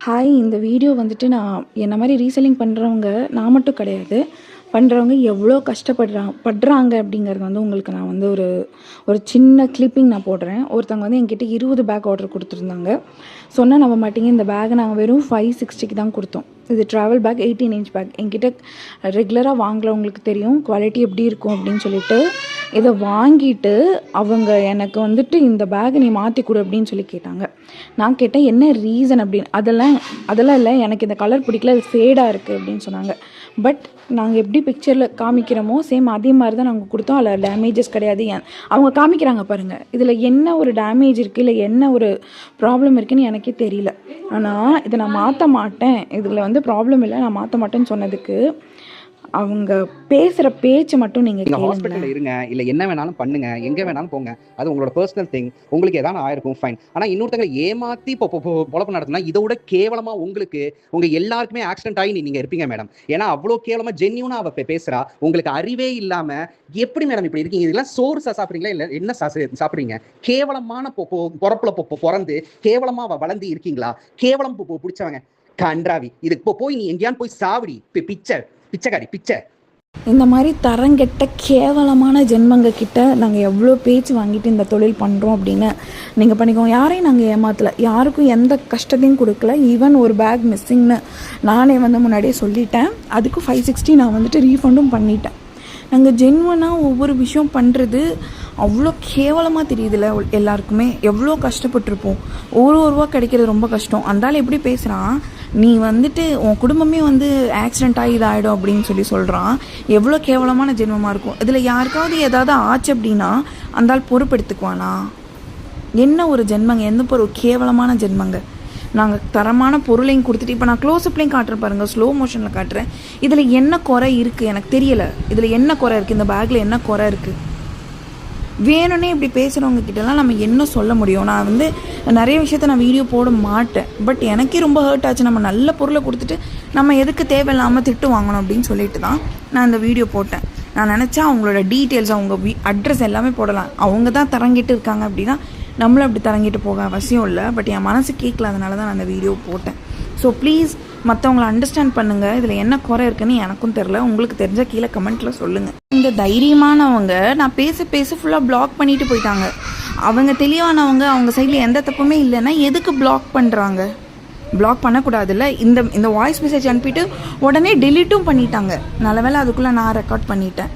Hi. இந்த video வந்துட்டு நான் என்ன மாரி ரீசெல்லிங் பண்ணுறவங்க நான் மட்டும் கிடையாது. பண்ணுறவங்க எவ்வளோ படுறாங்க அப்படிங்கிறது வந்து உங்களுக்கு நான் வந்து ஒரு ஒரு சின்ன கிளிப்பிங் நான் போடுறேன். ஒருத்தவங்க வந்து என்கிட்ட 20 பேக் ஆர்டர் கொடுத்துருந்தாங்க. சொன்னால் நம்ப மாட்டீங்க, இந்த பேக்கை நாங்கள் வெறும் 560க்கு தான் கொடுத்தோம். இது ட்ராவல் பேக் 18 இன்ச் பேக். என்கிட்ட ரெகுலராக வாங்குறவங்களுக்கு தெரியும் குவாலிட்டி எப்படி இருக்கும் அப்படின்னு சொல்லிட்டு. இதை வாங்கிட்டு அவங்க எனக்கு வந்துட்டு இந்த பேக்கை நீ மாற்றி கொடு அப்படின்னு சொல்லி கேட்டாங்க. நான் கேட்டேன் என்ன ரீசன் அப்படின்னு. அதெல்லாம் இல்லை, எனக்கு இந்த கலர் பிடிக்கல, அது ஃபேடாக இருக்குது அப்படின்னு சொன்னாங்க. பட் நாங்கள் எப்படி பிக்சரில் காமிக்கிறோமோ சேம் அதே மாதிரி தான் நாங்கள் கொடுத்தோம். அதில் டேமேஜஸ் கிடையாது. அவங்க காமிக்கிறாங்க பாருங்கள், இதில் என்ன ஒரு டேமேஜ் இருக்குது இல்லை என்ன ஒரு ப்ராப்ளம் இருக்குதுன்னு எனக்கே தெரியல. ஆனால் இதை நான் மாற்ற மாட்டேன், இதில் வந்து ப்ராப்ளம் இல்லை, நான் மாற்ற மாட்டேன்னு சொன்னதுக்கு அவங்க பேசுகிற பேச்சு மட்டும் நீங்கள் ஹாஸ்பிட்டலில் இருங்க, இல்லை என்ன வேணாலும் பண்ணுங்க, எங்கே வேணாலும் போங்க, அது உங்களோட பர்சனல் திங், உங்களுக்கு எதாவது ஆயிருக்கும் ஃபைன். ஆனால் இன்னொருத்தங்களை ஏமாற்றி பொழப்பு நடத்தினா இதோட கேவலமாக உங்களுக்கு உங்கள் எல்லாருக்குமே ஆக்சிடென்ட் ஆகி நீங்கள் இருப்பீங்க மேடம். ஏன்னா அவ்வளோ கேவலமாக ஜென்யூனாக அவள் பேசுகிறா. உங்களுக்கு அறிவே இல்லாமல் எப்படி மேடம் இப்படி இருக்கீங்க? இதெல்லாம் சோறு சாப்பிட்றீங்களா இல்லை என்ன சாப்பிட்றீங்க? கேவலமான பொறப்புல பிறந்து கேவலமாக அவள் வளர்ந்து இருக்கீங்களா? கேவலம் பிடிச்சவங்க கன்றாவி. இதுக்கு போய் நீ எங்கேயான்னு போய் சாவடி பிச்சைக்காரி பிச்சை. இந்த மாதிரி தரங்கெட்ட கேவலமான ஜென்மங்க கிட்ட நாங்கள் எவ்வளோ பேச்சு வாங்கிட்டு இந்த தொழில் பண்ணுறோம் அப்படின்னு நீங்கள் பண்ணிக்கோங்க. யாரையும் நாங்கள் ஏமாற்றலை, யாருக்கும் எந்த கஷ்டத்தையும் கொடுக்கல. ஈவன் ஒரு பேக் மிஸ்ஸிங்னு நானே வந்து முன்னாடியே சொல்லிட்டேன். அதுக்கு 560 நான் வந்துட்டு ரீஃபண்டும் பண்ணிட்டேன். நாங்கள் ஜென்வனாக ஒவ்வொரு விஷயம் பண்ணுறது அவ்வளோ கேவலமாக தெரியுதுல்ல எல்லாருக்குமே. எவ்வளோ கஷ்டப்பட்டுருப்போம். ஒரு ரூபா கிடைக்கிறது ரொம்ப கஷ்டம். அந்தாலும் எப்படி பேசுகிறான், நீ வந்துட்டு உன் குடும்பமே வந்து ஆக்சிடென்ட் ஆகி இதாகிடும் அப்படின்னு சொல்கிறான். எவ்வளோ கேவலமான ஜென்மமாக இருக்கும். இதில் யாருக்காவது ஏதாவது ஆச்சு அப்படின்னா அந்தால் பொறுப்பெடுத்துக்குவானா? என்ன ஒரு ஜென்மங்க, எந்த ஒரு கேவலமான ஜென்மங்க. நாங்கள் தரமான பொருளையும் கொடுத்துட்டு இப்போ நான் க்ளோஸ்அப்லேயும் காட்டுறேன் பாருங்கள், ஸ்லோ மோஷனில் காட்டுறேன். இதில் என்ன குறை இருக்குது எனக்கு தெரியலை. இதில் என்ன குறை இருக்குது, இந்த பேக்கில் என்ன குறை இருக்குது? வேணும்னே இப்படி பேசுகிறவங்க கிட்டலாம் நம்ம என்ன சொல்ல முடியும்? நான் வந்து நிறைய விஷயத்த நான் வீடியோ போட மாட்டேன். பட் எனக்கே ரொம்ப ஹர்ட் ஆச்சு. நம்ம நல்ல பொருளை கொடுத்துட்டு நம்ம எதுக்கு தேவையில்லாமல் திட்டு வாங்கணும் அப்படின்னு சொல்லிட்டு தான் நான் இந்த வீடியோ போட்டேன். நான் நினச்சா அவங்களோட டீட்டெயில்ஸ், அவங்க அட்ரஸ் எல்லாமே போடலாம். அவங்க தான் தரங்கிட்டு இருக்காங்க அப்படின்னா நம்மளும் அப்படி தரங்கிட்டு போக அவசியம் இல்லை. பட் என் மனசு கேட்கல, அதனால தான் நான் அந்த வீடியோ போட்டேன். ஸோ ப்ளீஸ் மற்றவங்கள அண்டர்ஸ்டாண்ட் பண்ணுங்கள். இதில் என்ன குறை இருக்குன்னு எனக்கும் தெரில, உங்களுக்கு தெரிஞ்ச கீழே கமெண்ட்டில் சொல்லுங்கள். இந்த தைரியமானவங்க நான் பேச ஃபுல்லாக பிளாக் பண்ணிட்டு போயிட்டாங்க. அவங்க தெளிவானவங்க, அவங்க சைடில் எந்த தப்புமே இல்லைன்னா எதுக்கு பிளாக் பண்ணுறாங்க? பிளாக் பண்ணக்கூடாதுல்ல. இந்த வாய்ஸ் மெசேஜ் அனுப்பிட்டு உடனே டெலீட்டும் பண்ணிட்டாங்க. நல்ல வேளை அதுக்குள்ளே நான் ரெக்கார்ட் பண்ணிட்டேன்.